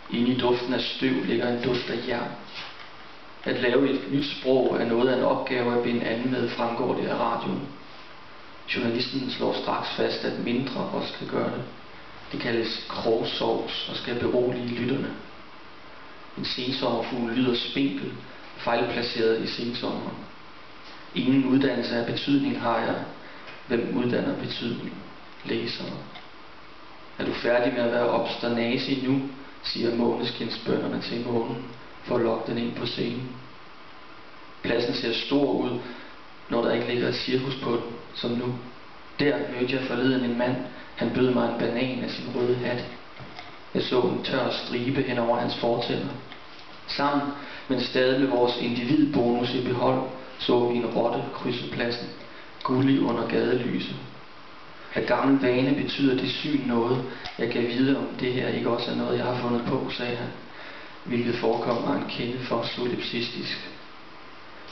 Inde i duften af støv ligger en duft af jern. At lave et nyt sprog er noget af en opgave at binde an med, fremgår det af radioen. Journalisten slår straks fast, at mindre også kan gøre det. Det kaldes krogsovs og skal berolige lytterne. En sensommerfugl lyder spinkel, fejlplaceret i sensommeren. Ingen uddannelse af betydning har jeg. Hvem uddanner betydning? Læsere. Er du færdig med at være obsternasi nu, siger måneskinsbønderne til månen, for at lokke den ind på scenen. Pladsen ser stor ud, når der ikke ligger et cirkus på den, som nu. Der mødte jeg forleden en mand. Han bød mig en banan af sin røde hat. Jeg så en tør stribe hen over hans fortænder. Sammen, men stadig med vores individbonus i behold, så vi en rotte krydse pladsen, gullig under gadelyset. Af gammel vane betyder det syn noget. Jeg kan vide, om det her ikke også er noget, jeg har fundet på, sagde han, hvilket forekommer en kende for solipsistisk.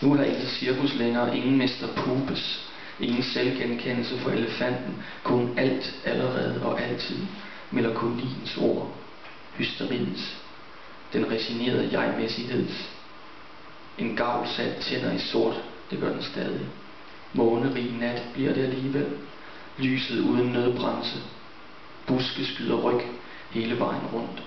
Nu er der ikke cirkus længere, ingen mester Pubes, ingen selvgenkendelse for elefanten, kun alt, allerede og altid, melankoliens ord, hysteriets, den resignerede jegmæssigheds. En gavl sat tænder i sort, det gør den stadig. Månerig nat bliver det alligevel, lyset uden nødbremse, buske skyder ryg hele vejen rundt.